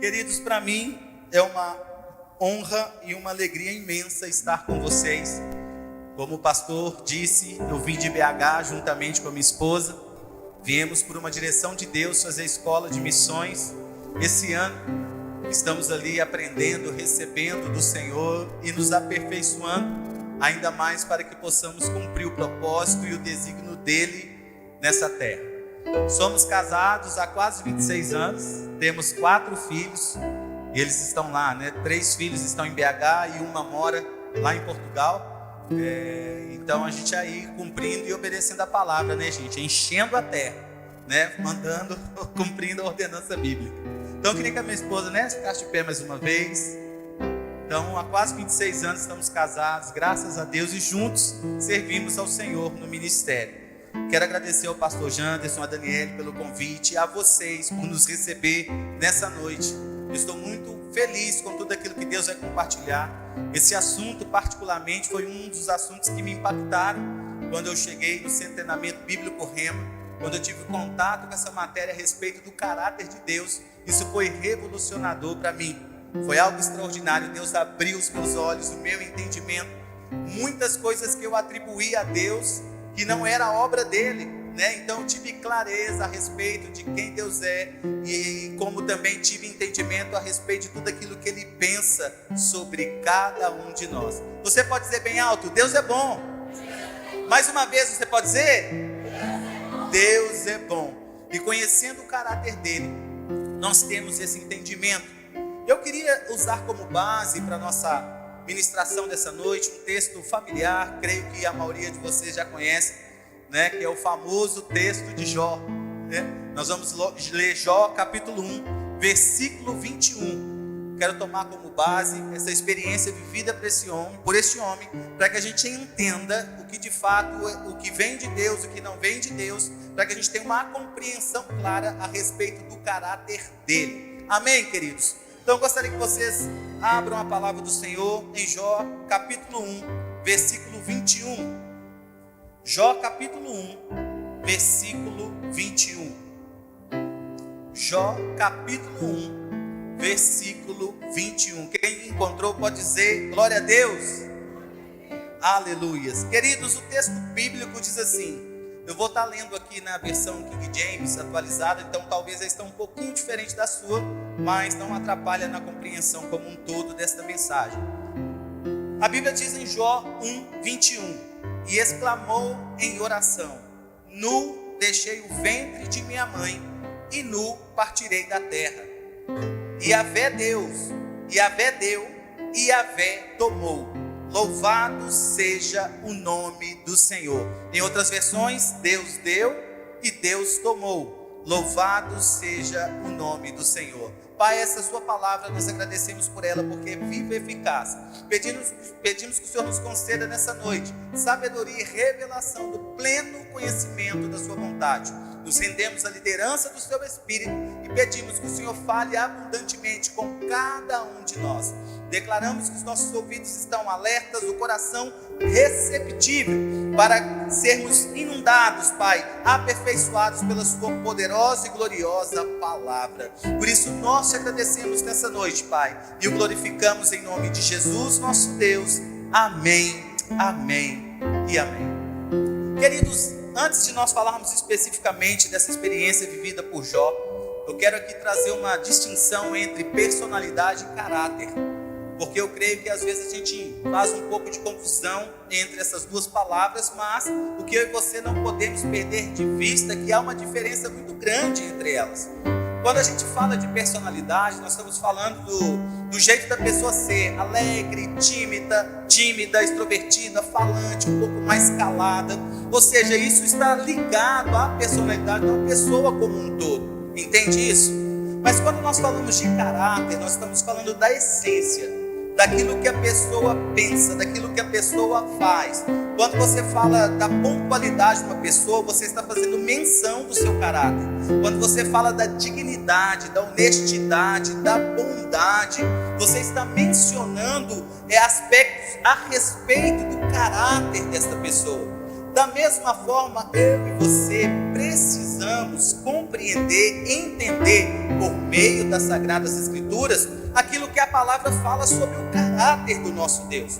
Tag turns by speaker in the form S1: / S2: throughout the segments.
S1: Queridos, para mim é uma honra e uma alegria imensa estar com vocês. Como o pastor disse, eu vim de BH juntamente com a minha esposa. Viemos por uma direção de Deus fazer a escola de missões. Esse ano estamos ali aprendendo, recebendo do Senhor e nos aperfeiçoando ainda mais para que possamos cumprir o propósito e o desígnio dele nessa terra. Somos casados há quase 26 anos, temos 4 filhos, e eles estão lá, né? 3 filhos estão em BH e uma mora lá em Portugal. Então a gente aí cumprindo e obedecendo a palavra, né, gente? Enchendo a terra, né? Mandando, cumprindo a ordenança bíblica. Então eu queria que a minha esposa, né, ficasse de pé mais uma vez. Então há quase 26 anos estamos casados, graças a Deus, e juntos servimos ao Senhor no ministério. Quero agradecer ao pastor Janderson, a Daniele pelo convite, e a vocês por nos receber nessa noite. Eu estou muito feliz com tudo aquilo que Deus vai compartilhar. Esse assunto particularmente foi um dos assuntos que me impactaram quando eu cheguei no Centenamento Bíblico Rema, quando eu tive contato com essa matéria a respeito do caráter de Deus. Isso foi revolucionador para mim, foi algo extraordinário. Deus abriu os meus olhos, o meu entendimento, muitas coisas que eu atribuí a Deus que não era obra dele, né? Então eu tive clareza a respeito de quem Deus é, e como também tive entendimento a respeito de tudo aquilo que ele pensa sobre cada um de nós. Você pode dizer bem alto: Deus é bom. Mais uma vez você pode dizer: Deus é bom. E conhecendo o caráter dele, nós temos esse entendimento. Eu queria usar como base para nossa ministração dessa noite um texto familiar, creio que a maioria de vocês já conhece, né, que é o famoso texto de Jó, né? Nós vamos ler Jó capítulo 1, versículo 21. Quero tomar como base essa experiência vivida por este homem, para que a gente entenda o que de fato, o que vem de Deus, o que não vem de Deus, para que a gente tenha uma compreensão clara a respeito do caráter dele. Amém, queridos? Então eu gostaria que vocês abram a palavra do Senhor em Jó capítulo 1, versículo 21. Jó capítulo 1, versículo 21. Jó capítulo 1, versículo 21. Quem encontrou pode dizer glória a Deus. Aleluias. Queridos, o texto bíblico diz assim. Eu vou estar lendo aqui na versão King James atualizada, então talvez ela esteja um pouquinho diferente da sua, mas não atrapalha na compreensão como um todo desta mensagem. A Bíblia diz em Jó 1, 21: E exclamou em oração: Nu deixei o ventre de minha mãe, e nu partirei da terra. E Yahvé Deus, Yahvé deu, e Yahvé tomou. Louvado seja o nome do Senhor. Em outras versões, Deus deu e Deus tomou. Louvado seja o nome do Senhor. Pai, essa sua palavra, nós agradecemos por ela, porque é viva e eficaz. Pedimos que o Senhor nos conceda nessa noite sabedoria e revelação do pleno conhecimento da sua vontade. Nos rendemos à liderança do seu Espírito e pedimos que o Senhor fale abundantemente com cada um de nós. Declaramos que os nossos ouvidos estão alertas, o coração receptível para sermos inundados, Pai, aperfeiçoados pela sua poderosa e gloriosa palavra. Por isso nós te agradecemos nessa noite, Pai, e o glorificamos em nome de Jesus, nosso Deus. Amém, amém e amém. Queridos, antes de nós falarmos especificamente dessa experiência vivida por Jó, eu quero aqui trazer uma distinção entre personalidade e caráter, porque eu creio que às vezes a gente faz um pouco de confusão entre essas duas palavras, mas o que eu e você não podemos perder de vista é que há uma diferença muito grande entre elas. Quando a gente fala de personalidade, nós estamos falando do jeito da pessoa ser alegre, tímida, extrovertida, falante, um pouco mais calada. Ou seja, isso está ligado à personalidade de uma pessoa como um todo. Entende isso? Mas quando nós falamos de caráter, nós estamos falando da essência, daquilo que a pessoa pensa, daquilo que a pessoa faz. Quando você fala da pontualidade de uma pessoa, você está fazendo menção do seu caráter. Quando você fala da dignidade, da honestidade, da bondade, você está mencionando aspectos a respeito do caráter desta pessoa. Da mesma forma, eu e você precisamos compreender, entender, por meio das Sagradas Escrituras, aquilo que a palavra fala sobre o caráter do nosso Deus.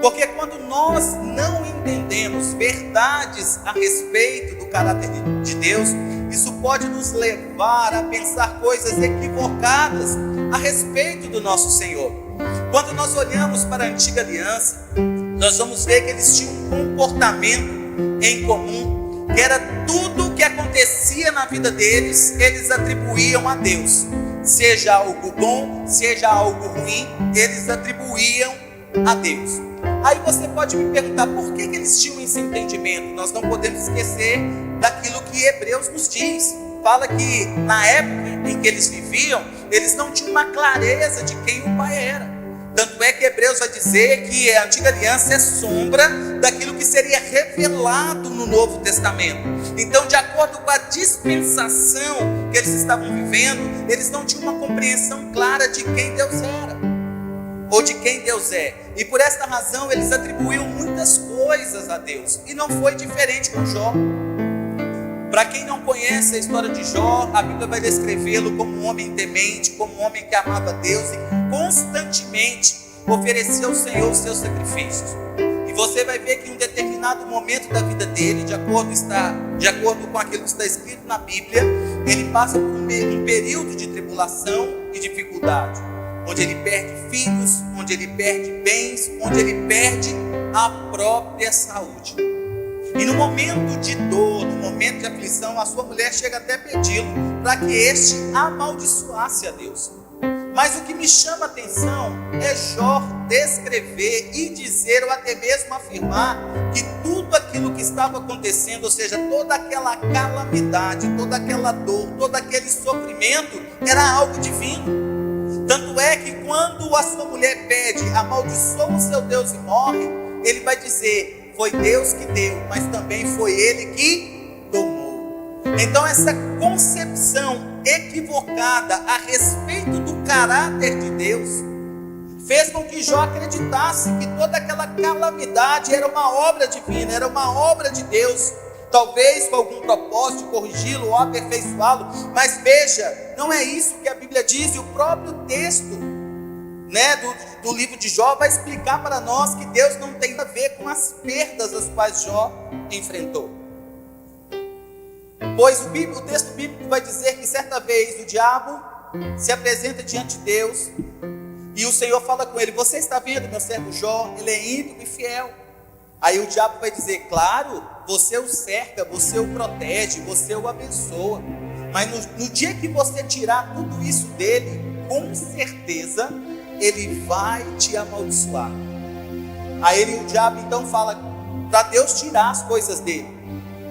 S1: Porque quando nós não entendemos verdades a respeito do caráter de Deus, isso pode nos levar a pensar coisas equivocadas a respeito do nosso Senhor. Quando nós olhamos para a antiga aliança, nós vamos ver que eles tinham um comportamento em comum, que era tudo o que acontecia na vida deles, eles atribuíam a Deus. Seja algo bom, seja algo ruim, eles atribuíam a Deus. Aí você pode me perguntar, por que eles tinham esse entendimento? Nós não podemos esquecer daquilo que Hebreus nos diz. Fala que na época em que eles viviam, eles não tinham uma clareza de quem o Pai era. Tanto é que Hebreus vai dizer que a antiga aliança é sombra daquilo que seria revelado no Novo Testamento. Então, de acordo com a dispensação que eles estavam vivendo, eles não tinham uma compreensão clara de quem Deus era, ou de quem Deus é. E por esta razão, eles atribuíam muitas coisas a Deus. E não foi diferente com Jó. Para quem não conhece a história de Jó, a Bíblia vai descrevê-lo como um homem temente, como um homem que amava Deus e constantemente oferecia ao Senhor os seus sacrifícios. E você vai ver que em um determinado momento da vida dele, de acordo com aquilo que está escrito na Bíblia, ele passa por um período de tribulação e dificuldade, onde ele perde filhos, onde ele perde bens, onde ele perde a própria saúde. E no momento de dor, no momento de aflição, a sua mulher chega até a pedi-lo para que este amaldiçoasse a Deus. Mas o que me chama a atenção é Jó descrever e dizer, ou até mesmo afirmar, que tudo aquilo que estava acontecendo, ou seja, toda aquela calamidade, toda aquela dor, todo aquele sofrimento, era algo divino. Tanto é que quando a sua mulher pede, amaldiçoa o seu Deus e morre, ele vai dizer, foi Deus que deu, mas também foi Ele que tomou. Então essa concepção equivocada a respeito do caráter de Deus fez com que Jó acreditasse que toda aquela calamidade era uma obra divina, era uma obra de Deus, talvez com algum propósito de corrigi-lo ou aperfeiçoá-lo. Mas veja, não é isso que a Bíblia diz, e o próprio texto do livro de Jó vai explicar para nós que Deus não tem a ver com as perdas as quais Jó enfrentou. Pois o texto bíblico vai dizer que certa vez o diabo se apresenta diante de Deus e o Senhor fala com ele, você está vendo meu servo Jó, ele é íntegro e fiel. Aí o diabo vai dizer, claro, você o cerca, você o protege, você o abençoa, mas no dia que você tirar tudo isso dele, com certeza ele vai te amaldiçoar. Aí o diabo então fala para Deus tirar as coisas dele.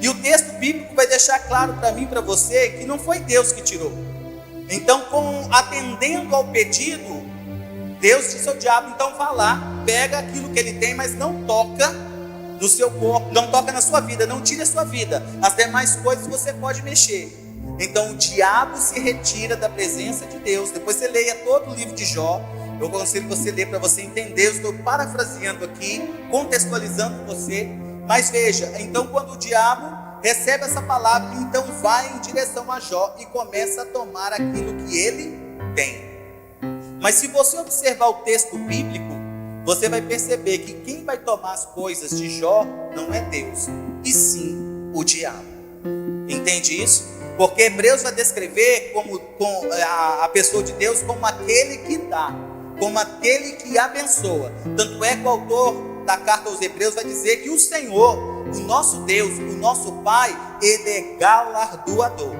S1: E o texto bíblico vai deixar claro para mim e para você que não foi Deus que tirou. Então, atendendo ao pedido, Deus disse ao diabo, então vá lá, pega aquilo que ele tem, mas não toca no seu corpo, não toca na sua vida, não tire a sua vida. As demais coisas você pode mexer. Então o diabo se retira da presença de Deus. Depois você leia todo o livro de Jó. Eu aconselho você ler para você entender. Eu estou parafraseando aqui, contextualizando você. Mas veja, então quando o diabo recebe essa palavra, então vai em direção a Jó e começa a tomar aquilo que ele tem. Mas se você observar o texto bíblico, você vai perceber que quem vai tomar as coisas de Jó não é Deus, e sim o diabo. Entende isso? Porque Hebreus vai descrever a pessoa de Deus como aquele que dá, como aquele que abençoa. Tanto é que o autor da carta aos Hebreus vai dizer que o Senhor, o nosso Deus, o nosso Pai, Ele é galardoador.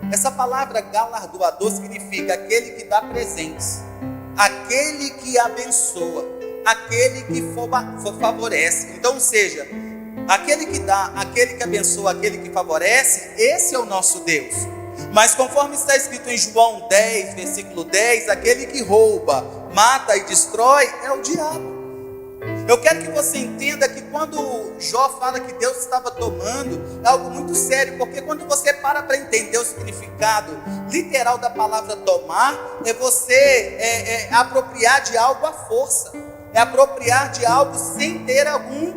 S1: Essa palavra galardoador significa aquele que dá presentes, aquele que abençoa, aquele que favorece. Então, seja, aquele que dá, aquele que abençoa, aquele que favorece, esse é o nosso Deus. Mas conforme está escrito em João 10, versículo 10, aquele que rouba, mata e destrói é o diabo. Eu quero que você entenda que quando Jó fala que Deus estava tomando, é algo muito sério, porque quando você para entender o significado literal da palavra tomar, é você apropriar de algo à força, é apropriar de algo sem ter algum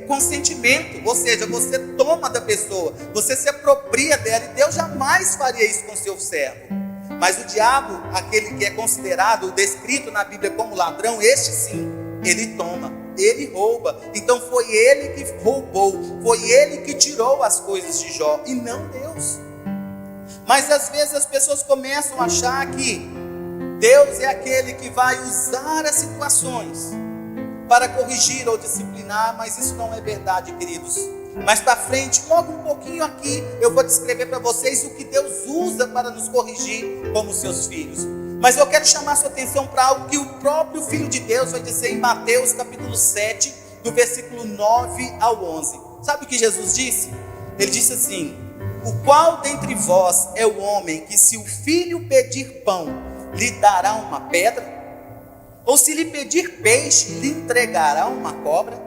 S1: consentimento, ou seja, você toma da pessoa, você se apropria dela, e Deus jamais faria isso com seu servo. Mas o diabo, aquele que é considerado, descrito na Bíblia como ladrão, este sim, ele toma, ele rouba. Então foi ele que roubou, foi ele que tirou as coisas de Jó, e não Deus. Mas às vezes as pessoas começam a achar que Deus é aquele que vai usar as situações para corrigir ou disciplinar, mas isso não é verdade, queridos. Mais para frente, logo um pouquinho aqui, eu vou descrever para vocês o que Deus usa para nos corrigir como seus filhos. Mas eu quero chamar sua atenção para algo que o próprio Filho de Deus vai dizer em Mateus capítulo 7, do versículo 9 ao 11. Sabe o que Jesus disse? Ele disse assim: o qual dentre vós é o homem que, se o filho pedir pão, lhe dará uma pedra? Ou se lhe pedir peixe, lhe entregará uma cobra?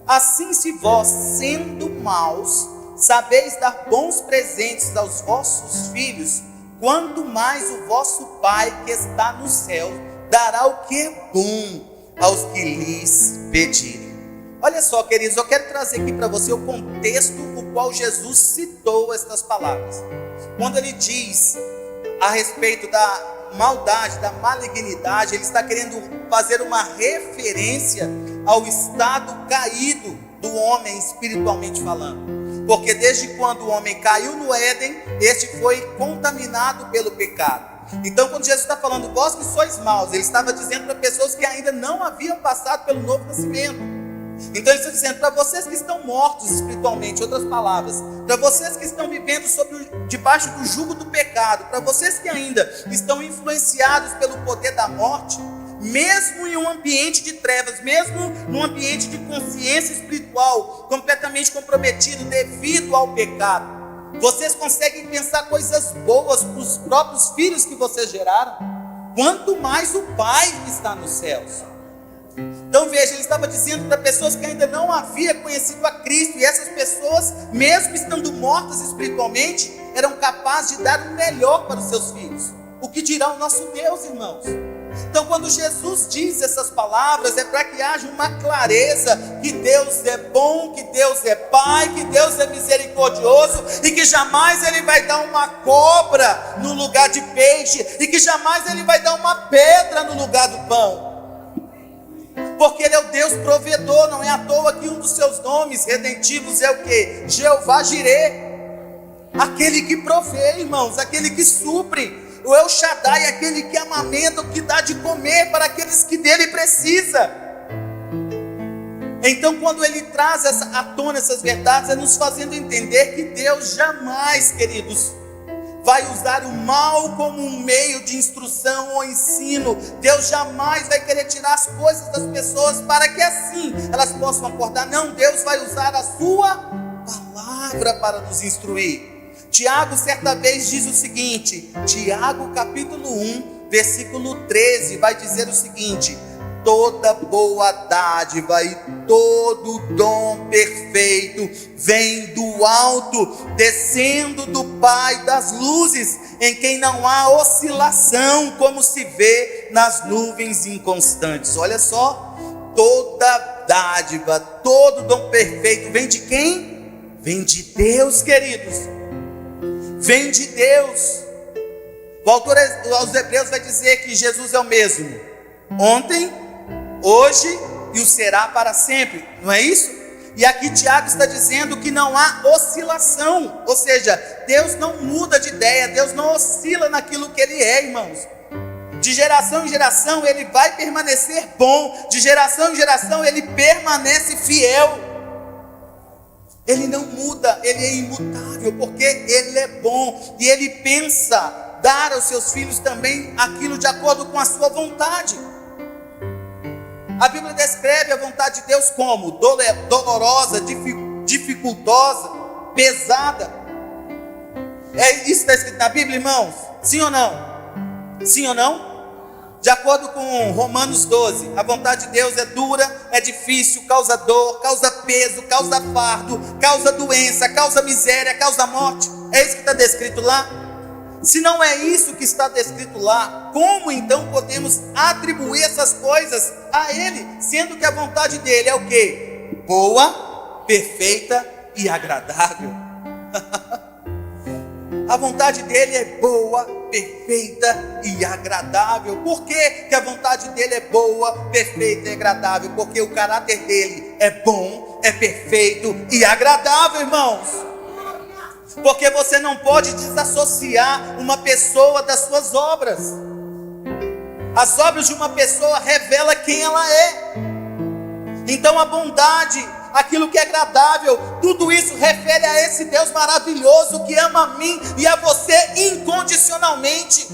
S1: Assim, se vós, sendo maus, sabeis dar bons presentes aos vossos filhos, quanto mais o vosso Pai que está no céu dará o que é bom aos que lhes pedirem. Olha só, queridos, eu quero trazer aqui para você o contexto no qual Jesus citou estas palavras. Quando ele diz a respeito da maldade, da malignidade, ele está querendo fazer uma referência ao estado caído do homem, espiritualmente falando. Porque desde quando o homem caiu no Éden, este foi contaminado pelo pecado. Então, quando Jesus está falando, vós que sois maus, ele estava dizendo para pessoas que ainda não haviam passado pelo novo nascimento. Então ele está dizendo, para vocês que estão mortos espiritualmente, outras palavras, para vocês que estão vivendo debaixo do jugo do pecado, para vocês que ainda estão influenciados pelo poder da morte, mesmo em um ambiente de trevas, mesmo num ambiente de consciência espiritual completamente comprometido devido ao pecado, vocês conseguem pensar coisas boas para os próprios filhos que vocês geraram, quanto mais o Pai que está nos céus. Então veja, ele estava dizendo para pessoas que ainda não haviam conhecido a Cristo, e essas pessoas, mesmo estando mortas espiritualmente, eram capazes de dar o melhor para os seus filhos. O que dirá o nosso Deus, irmãos? Então, quando Jesus diz essas palavras, é para que haja uma clareza que Deus é bom, que Deus é Pai, que Deus é misericordioso, e que jamais Ele vai dar uma cobra no lugar de peixe, e que jamais Ele vai dar uma pedra no lugar do pão. Porque Ele é o Deus provedor. Não é à toa que um dos seus nomes redentivos é o que? Jeová Jireh, aquele que provê, irmãos, aquele que supre. O El Shaddai é aquele que amamenta, o que dá de comer para aqueles que dele precisa. Então, quando ele traz à tona essas verdades, é nos fazendo entender que Deus jamais, queridos, vai usar o mal como um meio de instrução ou ensino. Deus jamais vai querer tirar as coisas das pessoas para que assim elas possam acordar. Não, Deus vai usar a sua palavra para nos instruir. Tiago certa vez diz o seguinte, Tiago capítulo 1, versículo 13, vai dizer o seguinte: toda boa dádiva e todo dom perfeito vem do alto, descendo do Pai das luzes, em quem não há oscilação, como se vê nas nuvens inconstantes. Olha só, toda dádiva, todo dom perfeito vem de quem? Vem de Deus, queridos. Vem de Deus. O autor aos Hebreus vai dizer que Jesus é o mesmo ontem, hoje e o será para sempre, não é isso? E aqui Tiago está dizendo que não há oscilação, ou seja, Deus não muda de ideia, Deus não oscila naquilo que Ele é, irmãos. De geração em geração Ele vai permanecer bom, de geração em geração Ele permanece fiel. Ele não muda, Ele é imutável, porque Ele é bom, e Ele pensa dar aos seus filhos também aquilo de acordo com a sua vontade. A Bíblia descreve a vontade de Deus como dolorosa, dificultosa, pesada. Isso está escrito na Bíblia, irmãos? Sim ou não? Sim ou não? De acordo com Romanos 12, a vontade de Deus é dura, é difícil, causa dor, causa peso, causa fardo, causa doença, causa miséria, causa morte. É isso que está descrito lá? Se não é isso que está descrito lá, como então podemos atribuir essas coisas a Ele, sendo que a vontade dele é o quê? Boa, perfeita e agradável. A vontade dele é boa, perfeita e agradável. Por que a vontade dele é boa, perfeita e agradável? Porque o caráter dele é bom, é perfeito e agradável, irmãos. Porque você não pode desassociar uma pessoa das suas obras. As obras de uma pessoa revelam quem ela é. Então a bondade, aquilo que é agradável, tudo isso refere a esse Deus maravilhoso que ama a mim e a você incondicionalmente.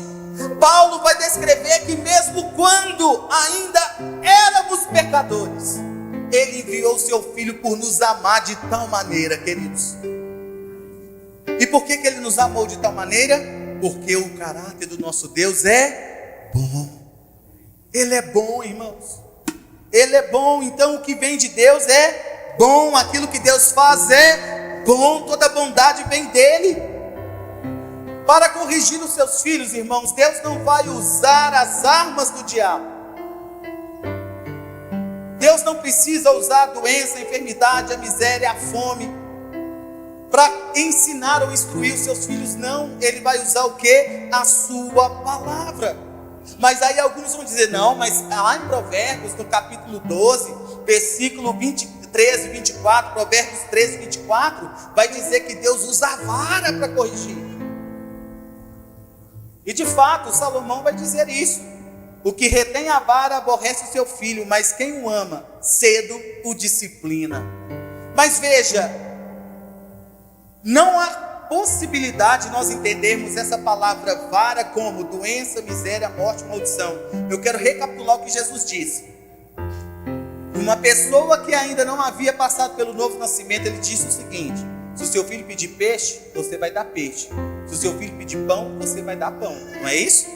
S1: Paulo vai descrever que mesmo quando ainda éramos pecadores, Ele enviou o seu Filho por nos amar de tal maneira, queridos. E por que Ele nos amou de tal maneira? Porque o caráter do nosso Deus é bom. Ele é bom, irmãos. Ele é bom, então o que vem de Deus é bom. Aquilo que Deus faz é bom. Toda bondade vem dele. Para corrigir os seus filhos, irmãos, Deus não vai usar as armas do diabo. Deus não precisa usar a doença, a enfermidade, a miséria, a fome para ensinar ou instruir os seus filhos. Não, Ele vai usar o que? A sua palavra. Mas aí alguns vão dizer, não, mas lá em Provérbios, no capítulo 12, versículo 13 e 24, Provérbios 13 e 24, vai dizer que Deus usa a vara para corrigir. E de fato, Salomão vai dizer isso. O que retém a vara aborrece o seu filho, mas quem o ama, cedo o disciplina. Mas veja, não há possibilidade de nós entendermos essa palavra vara como doença, miséria, morte, maldição. Eu quero recapitular o que Jesus disse. Uma pessoa que ainda não havia passado pelo novo nascimento, Ele disse o seguinte: se o seu filho pedir peixe, você vai dar peixe. Se o seu filho pedir pão, você vai dar pão. Não é isso?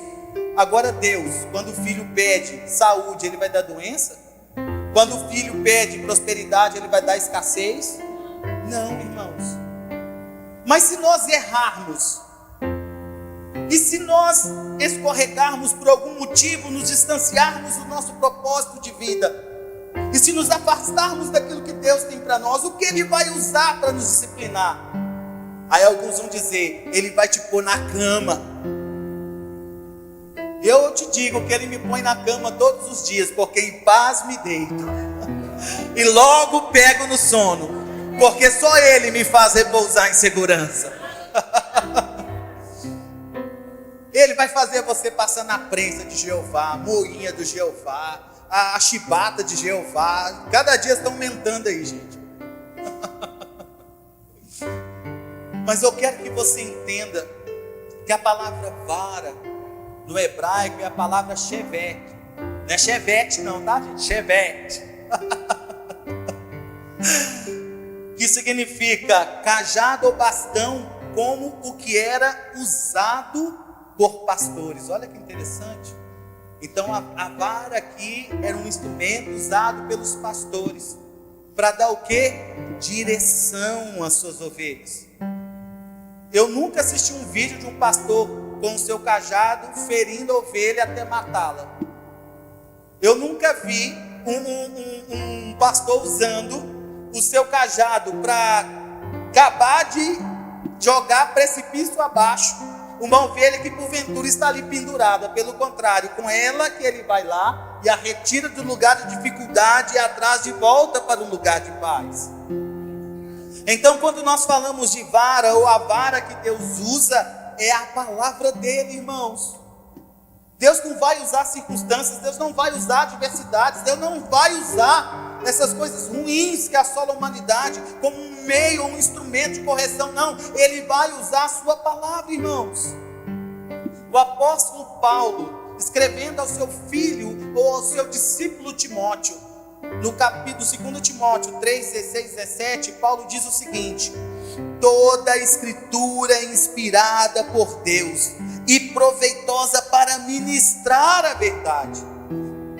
S1: Agora Deus, quando o filho pede saúde, Ele vai dar doença? Quando o filho pede prosperidade, Ele vai dar escassez? Não, irmãos. Mas se nós errarmos, e se nós escorregarmos por algum motivo, nos distanciarmos do nosso propósito de vida, e se nos afastarmos daquilo que Deus tem para nós, o que Ele vai usar para nos disciplinar? Aí alguns vão dizer, Ele vai te pôr na cama. Eu te digo que Ele me põe na cama todos os dias, porque em paz me deito, e logo pego no sono. Porque só Ele me faz repousar em segurança. Ele vai fazer você passar na prensa de Jeová, a moinha do Jeová, a chibata de Jeová. Cada dia estão aumentando aí, gente. Mas eu quero que você entenda que a palavra vara no hebraico é a palavra shevet. Não é chevette não, tá, gente? Chevette. Que significa cajado ou bastão, como o que era usado por pastores. Olha que interessante. Então a vara aqui era um instrumento usado pelos pastores para dar o que? Direção às suas ovelhas. Eu nunca assisti um vídeo de um pastor com o seu cajado ferindo a ovelha até matá-la. Eu nunca vi um pastor usando o seu cajado para acabar de jogar precipício abaixo uma ovelha que porventura está ali pendurada. Pelo contrário, com ela que ele vai lá e a retira do lugar de dificuldade e atrás de volta para o lugar de paz. Então quando nós falamos de vara, ou a vara que Deus usa, é a palavra dele, irmãos. Deus não vai usar circunstâncias, Deus não vai usar adversidades, Deus não vai usar essas coisas ruins que assolam a humanidade como um meio ou um instrumento de correção. Não, Ele vai usar a sua palavra, irmãos. O apóstolo Paulo, escrevendo ao seu filho ou ao seu discípulo Timóteo, no capítulo 2 Timóteo 3, 16, 17, Paulo diz o seguinte: toda a escritura é inspirada por Deus e proveitosa para ministrar a verdade.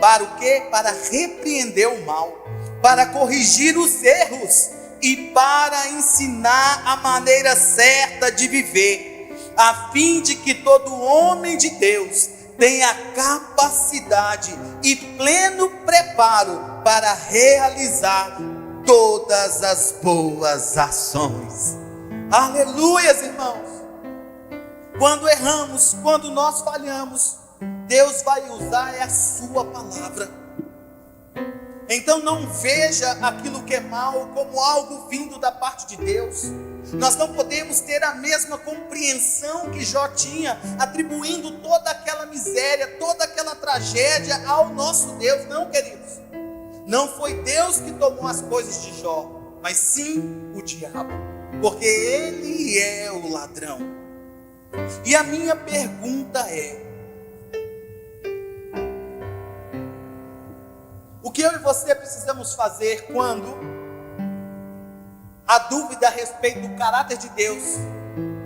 S1: Para o quê? Para repreender o mal, para corrigir os erros e para ensinar a maneira certa de viver, a fim de que todo homem de Deus tenha capacidade e pleno preparo para realizar todas as boas ações. Aleluias, irmãos. Quando erramos, quando nós falhamos, Deus vai usar a sua palavra. Então não veja aquilo que é mal como algo vindo da parte de Deus. Nós não podemos ter a mesma compreensão que Jó tinha, atribuindo toda aquela miséria, toda aquela tragédia ao nosso Deus. Não, queridos. Não foi Deus que tomou as coisas de Jó, mas sim o diabo, porque ele é o ladrão. E a minha pergunta é: o que eu e você precisamos fazer quando a dúvida a respeito do caráter de Deus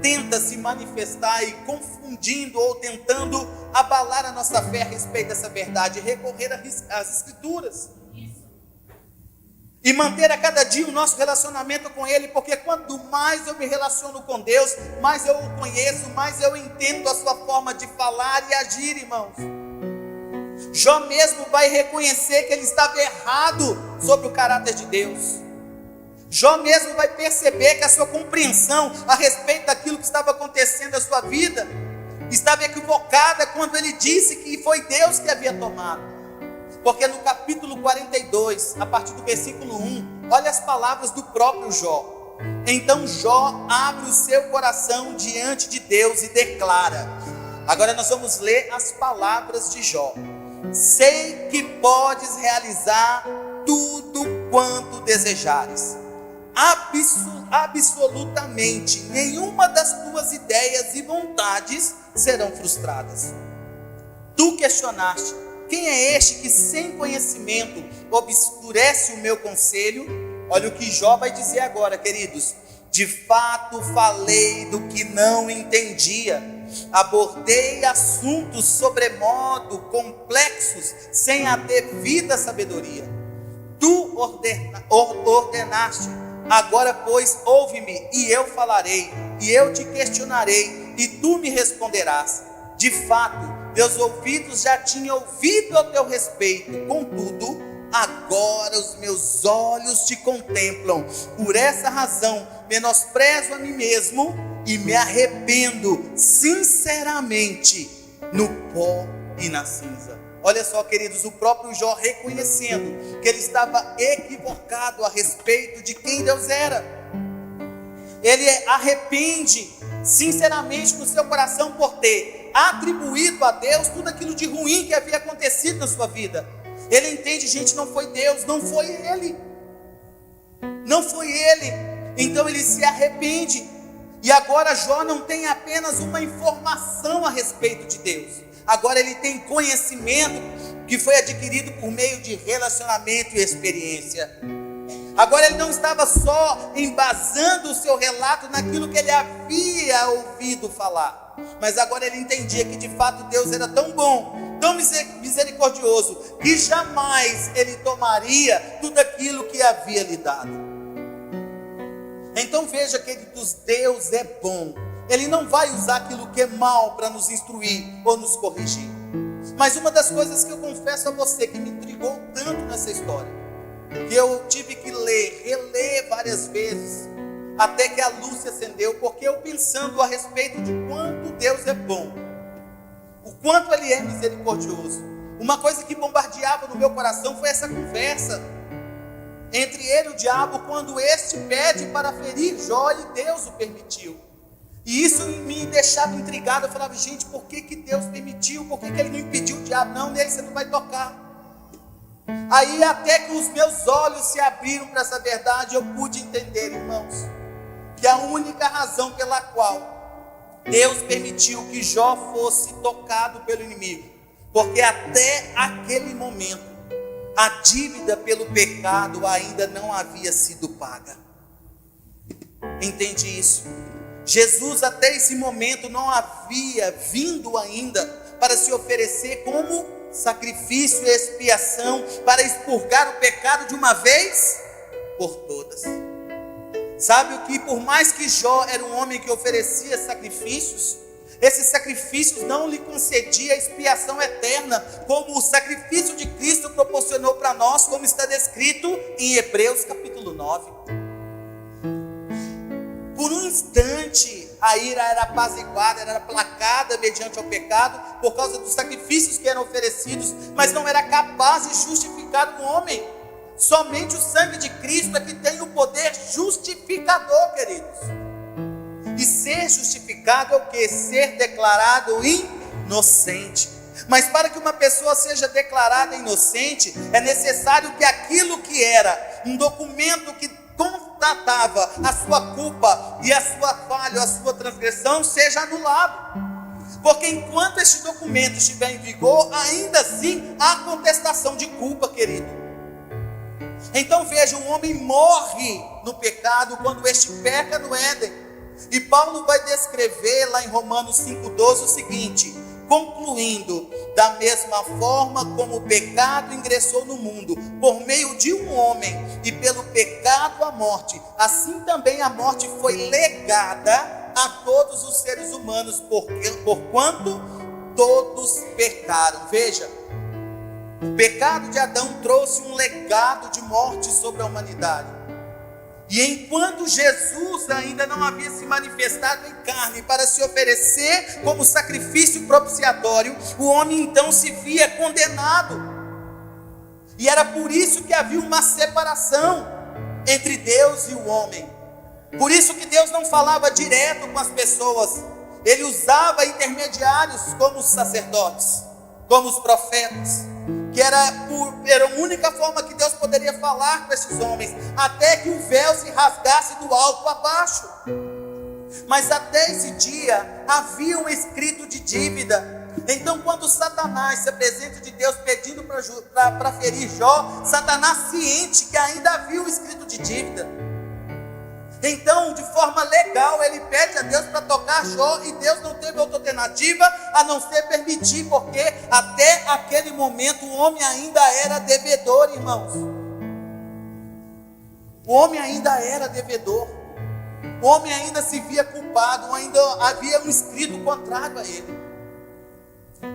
S1: tenta se manifestar e confundindo ou tentando abalar a nossa fé a respeito dessa verdade? Recorrer às Escrituras e manter a cada dia o nosso relacionamento com Ele, porque quanto mais eu me relaciono com Deus, mais eu o conheço, mais eu entendo a sua forma de falar e agir, irmãos. Jó mesmo vai reconhecer que ele estava errado sobre o caráter de Deus. Jó mesmo vai perceber que a sua compreensão a respeito daquilo que estava acontecendo na sua vida estava equivocada quando ele disse que foi Deus que havia tomado. Porque no capítulo 42, a partir do versículo 1, olha as palavras do próprio Jó. Então Jó abre o seu coração diante de Deus e declara. Agora nós vamos ler as palavras de Jó. Sei que podes realizar tudo quanto desejares. Absolutamente nenhuma das tuas ideias e vontades serão frustradas. Tu questionaste: quem é este que sem conhecimento obscurece o meu conselho? Olha o que Jó vai dizer agora, queridos. De fato falei do que não entendia, abordei assuntos sobremodo complexos sem a devida sabedoria. Tu ordenaste, agora pois ouve-me e eu falarei, e eu te questionarei e tu me responderás. De fato, meus ouvidos já tinham ouvido a teu respeito, contudo, agora os meus olhos te contemplam. Por essa razão, menosprezo a mim mesmo e me arrependo sinceramente no pó e na cinza. Olha só, queridos, o próprio Jó reconhecendo que ele estava equivocado a respeito de quem Deus era. Ele arrepende sinceramente no seu coração por ter atribuído a Deus tudo aquilo de ruim que havia acontecido na sua vida. Ele entende, gente, não foi Deus, não foi ele. Não foi ele. Então ele se arrepende. E agora Jó não tem apenas uma informação a respeito de Deus. Agora ele tem conhecimento que foi adquirido por meio de relacionamento e experiência. Agora ele não estava só embasando o seu relato naquilo que ele havia ouvido falar, mas agora ele entendia que de fato Deus era tão bom, tão misericordioso, que jamais ele tomaria tudo aquilo que havia lhe dado. Então veja, queridos, Deus é bom. Ele não vai usar aquilo que é mal para nos instruir ou nos corrigir. Mas uma das coisas que eu confesso a você que me intrigou tanto nessa história, que eu tive que reler várias vezes, até que a luz se acendeu, porque eu pensando a respeito de quanto Deus é bom, o quanto Ele é misericordioso, uma coisa que bombardeava no meu coração foi essa conversa entre ele e o diabo, quando este pede para ferir Jó e Deus o permitiu. E isso me deixava intrigado. Eu falava, gente, por que Deus permitiu? Por que Ele não impediu o diabo? Não, nele você não vai tocar. Aí até que os meus olhos se abriram para essa verdade, eu pude entender, irmãos, que a única razão pela qual Deus permitiu que Jó fosse tocado pelo inimigo, porque até aquele momento a dívida pelo pecado ainda não havia sido paga. Entende isso? Jesus até esse momento não havia vindo ainda para se oferecer como sacrifício e expiação, para expurgar o pecado de uma vez por todas. Sabe o que? Por mais que Jó era um homem que oferecia sacrifícios, Esses sacrifícios não lhe concedia expiação eterna, como o sacrifício de Cristo proporcionou para nós, como está descrito em Hebreus capítulo 9. Por um instante, a ira era apaziguada, era aplacada mediante o pecado, por causa dos sacrifícios que eram oferecidos, mas não era capaz de justificar o homem. Somente o sangue de Cristo é que tem o poder justificador, queridos. E ser justificado é o que? Ser declarado inocente. Mas para que uma pessoa seja declarada inocente, é necessário que aquilo que era um documento que constatava a sua culpa e a sua falha, a sua transgressão, seja anulado. Porque enquanto este documento estiver em vigor, ainda assim há contestação de culpa, querido. Então veja, um homem morre no pecado quando este peca no Éden. E Paulo vai descrever lá em Romanos 5,12 o seguinte: concluindo, da mesma forma como o pecado ingressou no mundo, por meio de um homem, e pelo pecado a morte, assim também a morte foi legada a todos os seres humanos, porquanto todos pecaram. Veja, o pecado de Adão trouxe um legado de morte sobre a humanidade. E enquanto Jesus ainda não havia se manifestado em carne para se oferecer como sacrifício propiciatório, o homem então se via condenado. E era por isso que havia uma separação entre Deus e o homem. Por isso que Deus não falava direto com as pessoas. Ele usava intermediários como os sacerdotes, como os profetas, que era a única forma que Deus poderia falar com esses homens, até que o véu se rasgasse do alto a baixo. Mas até esse dia havia um escrito de dívida. Então quando Satanás se apresenta de Deus pedindo para ferir Jó, Satanás ciente que ainda havia um escrito de dívida. Então, de forma legal, ele pede a Deus para tocar Jó, e Deus não teve outra alternativa a não ser permitir, porque até aquele momento o homem ainda era devedor, irmãos. O homem ainda era devedor. O homem ainda se via culpado, ainda havia um escrito contrário a ele.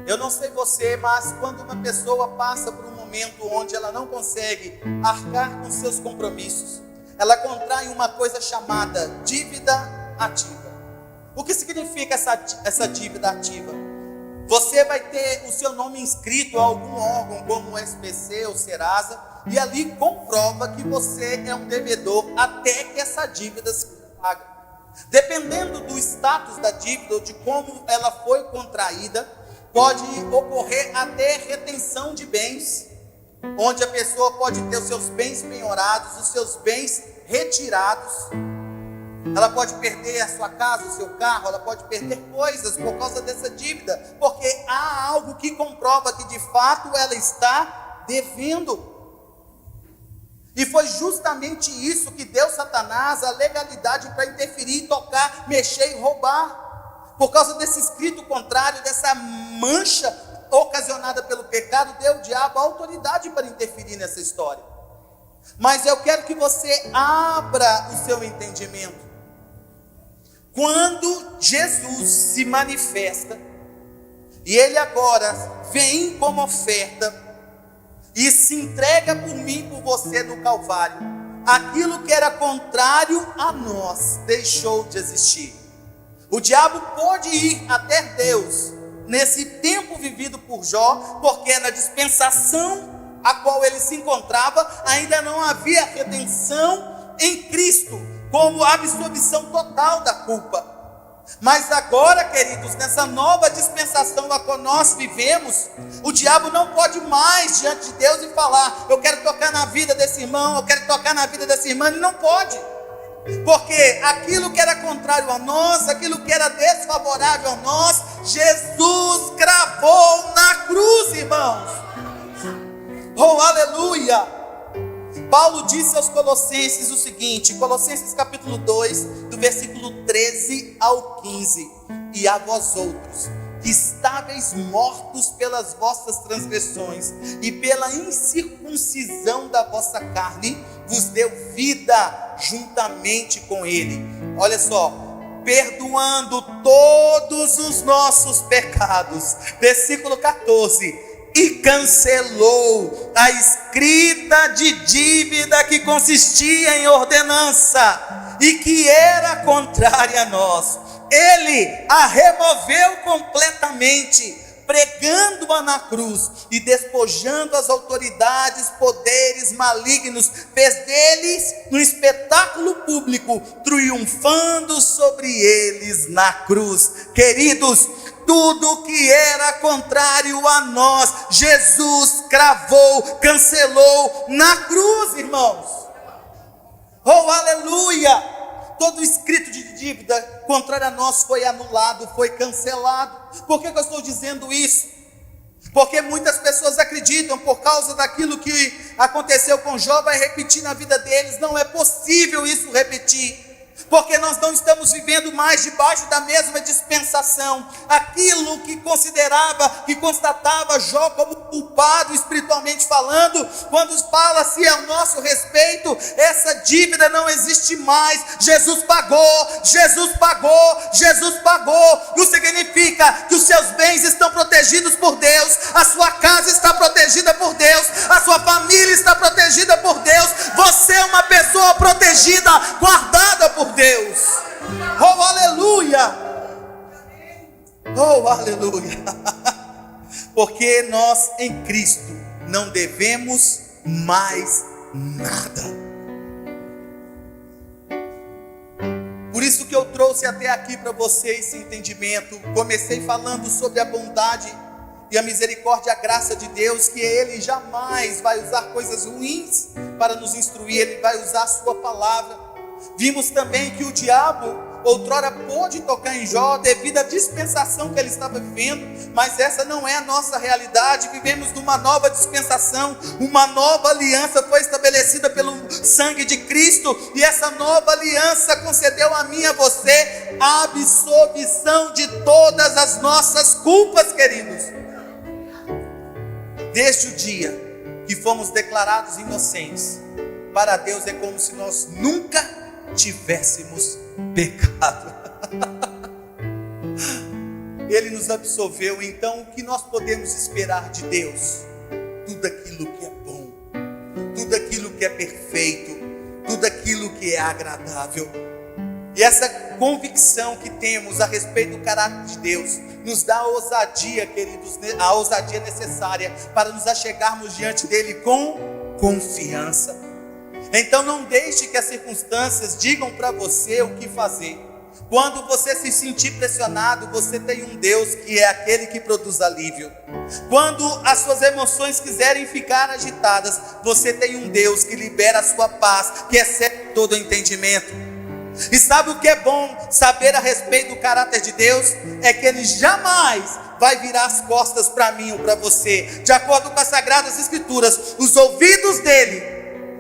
S1: Eu não sei você, mas quando uma pessoa passa por um momento onde ela não consegue arcar com seus compromissos, ela contrai uma coisa chamada dívida ativa. O que significa essa dívida ativa? Você vai ter o seu nome inscrito a algum órgão, como o SPC ou Serasa, e ali comprova que você é um devedor até que essa dívida se pague. Dependendo do status da dívida ou de como ela foi contraída, pode ocorrer até retenção de bens, onde a pessoa pode ter os seus bens penhorados, os seus bens retirados. Ela pode perder a sua casa, o seu carro, ela pode perder coisas por causa dessa dívida, porque há algo que comprova que de fato ela está devendo. E foi justamente isso que deu Satanás a legalidade para interferir, tocar, mexer e roubar. Por causa desse escrito contrário, dessa mancha ocasionada pelo pecado, deu o diabo a autoridade para interferir nessa história. Mas eu quero que você abra o seu entendimento. Quando Jesus se manifesta, e Ele agora vem como oferta, e se entrega por mim, por você no Calvário, aquilo que era contrário a nós deixou de existir. O diabo pôde ir até Deus nesse tempo vivido por Jó, porque na dispensação a qual ele se encontrava ainda não havia redenção em Cristo, como a absolvição total da culpa. Mas agora, queridos, nessa nova dispensação a qual nós vivemos, o diabo não pode mais diante de Deus e falar: eu quero tocar na vida desse irmão, eu quero tocar na vida dessa irmã. Ele não pode, porque aquilo que era contrário a nós, aquilo que era desfavorável a nós, Jesus cravou na cruz, irmãos. Oh, aleluia! Paulo disse aos Colossenses o seguinte, Colossenses capítulo 2, do versículo 13 ao 15: e a vós outros, que estáveis mortos pelas vossas transgressões e pela incircuncisão da vossa carne, vos deu vida juntamente com ele. Olha só, perdoando todos os nossos pecados. Versículo 14. E cancelou a escrita de dívida que consistia em ordenança e que era contrária a nós. Ele a removeu completamente, pregando-a na cruz e despojando as autoridades, poderes malignos, fez deles um espetáculo público, triunfando sobre eles na cruz. Queridos, tudo que era contrário a nós, Jesus cravou, cancelou na cruz, irmãos. Oh, aleluia! Todo escrito de dívida contrário a nós foi anulado, foi cancelado. Por que eu estou dizendo isso? Porque muitas pessoas acreditam, por causa daquilo que aconteceu com Jó, vai repetir na vida deles. Não é possível isso repetir, porque nós não estamos vivendo mais debaixo da mesma dispensação. Aquilo que constatava Jó como culpado espiritualmente falando, quando fala-se ao nosso respeito, essa dívida não existe mais. Jesus pagou, Jesus pagou, Jesus pagou. Isso significa que os seus bens estão protegidos por Deus, a sua casa está protegida por Deus, a sua família está protegida por Deus. Você é uma pessoa protegida, guardada por Deus. Oh, aleluia! Oh, aleluia! Porque nós em Cristo não devemos mais nada. Por isso que eu trouxe até aqui para vocês esse entendimento. Comecei falando sobre a bondade e a misericórdia, a graça de Deus, que Ele jamais vai usar coisas ruins para nos instruir, Ele vai usar a sua palavra. Vimos também que o diabo outrora pôde tocar em Jó devido à dispensação que ele estava vivendo, mas essa não é a nossa realidade. Vivemos numa nova dispensação, uma nova aliança foi estabelecida pelo sangue de Cristo, e essa nova aliança concedeu a mim e a você a absolvição de todas as nossas culpas, queridos. Desde o dia que fomos declarados inocentes, para Deus é como se nós nunca tivéssemos pecado. Ele nos absolveu. Então o que nós podemos esperar de Deus? Tudo aquilo que é bom, tudo aquilo que é perfeito, tudo aquilo que é agradável. E essa convicção que temos a respeito do caráter de Deus nos dá a ousadia, queridos, a ousadia necessária para nos achegarmos diante dele com confiança. Então não deixe que as circunstâncias digam para você o que fazer. Quando você se sentir pressionado, você tem um Deus que é aquele que produz alívio. Quando as suas emoções quiserem ficar agitadas, você tem um Deus que libera a sua paz, que excede todo o entendimento. E sabe o que é bom saber a respeito do caráter de Deus? É que Ele jamais vai virar as costas para mim ou para você. De acordo com as Sagradas Escrituras, os ouvidos dele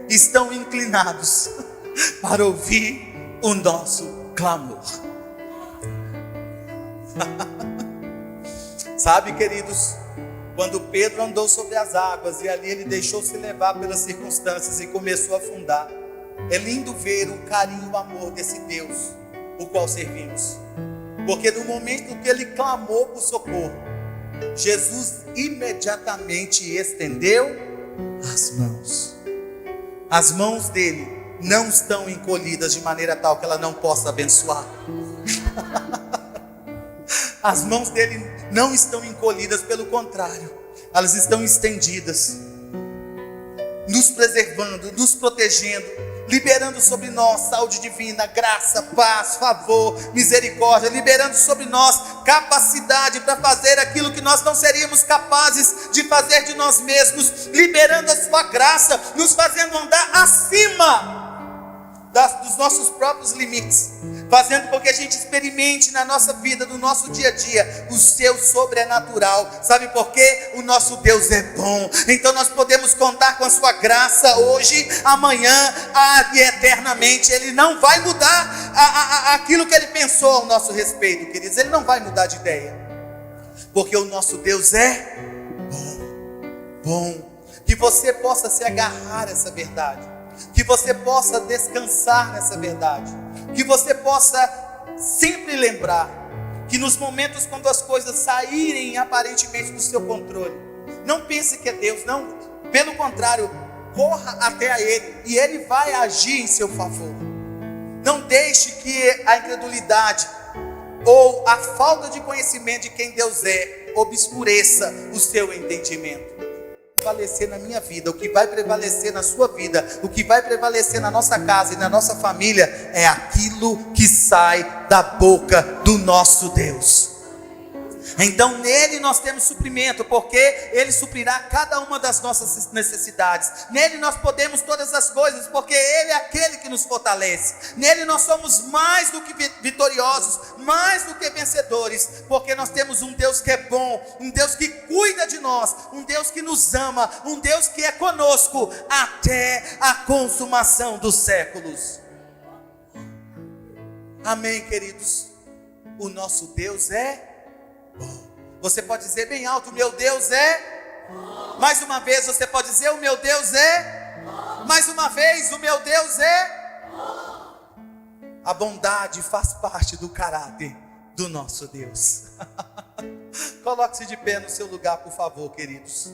S1: estão inclinados para ouvir o nosso clamor. Sabe, queridos, quando Pedro andou sobre as águas e ali ele deixou-se levar pelas circunstâncias e começou a afundar, é lindo ver o carinho e o amor desse Deus, o qual servimos. Porque no momento que ele clamou por socorro, Jesus imediatamente estendeu as mãos. As mãos dele não estão encolhidas de maneira tal que ela não possa abençoar. As mãos dele não estão encolhidas, pelo contrário, elas estão estendidas, nos preservando, nos protegendo, liberando sobre nós saúde divina, graça, paz, favor, misericórdia, liberando sobre nós capacidade para fazer aquilo que nós não seríamos capazes de fazer de nós mesmos, liberando a sua graça, nos fazendo andar acima dos nossos próprios limites, fazendo com que a gente experimente na nossa vida, no nosso dia a dia, o seu sobrenatural. Sabe por quê? O nosso Deus é bom. Então nós podemos contar com a sua graça hoje, amanhã e eternamente. Ele não vai mudar aquilo que ele pensou ao nosso respeito, queridos. Ele não vai mudar de ideia, porque o nosso Deus é bom. Que você possa se agarrar a essa verdade, que você possa descansar nessa verdade, que você possa sempre lembrar que nos momentos quando as coisas saírem aparentemente do seu controle, não pense que é Deus, não, pelo contrário, corra até a Ele e Ele vai agir em seu favor. Não deixe que a incredulidade ou a falta de conhecimento de quem Deus é obscureça o seu entendimento. Prevalecer na minha vida, o que vai prevalecer na sua vida, o que vai prevalecer na nossa casa e na nossa família é aquilo que sai da boca do nosso Deus. Então nele nós temos suprimento, porque Ele suprirá cada uma das nossas necessidades. Nele nós podemos todas as coisas, porque Ele é aquele que nos fortalece. Nele nós somos mais do que vitoriosos, mais do que vencedores, porque nós temos um Deus que é bom, um Deus que cuida de nós, um Deus que nos ama, um Deus que é conosco até a consumação dos séculos. Amém, queridos? O nosso Deus é bom. Você pode dizer bem alto: meu Deus é bom. Mais uma vez você pode dizer: o meu Deus é bom. Mais uma vez: o meu Deus é bom. A bondade faz parte do caráter do nosso Deus. Coloque-se de pé no seu lugar, por favor, queridos.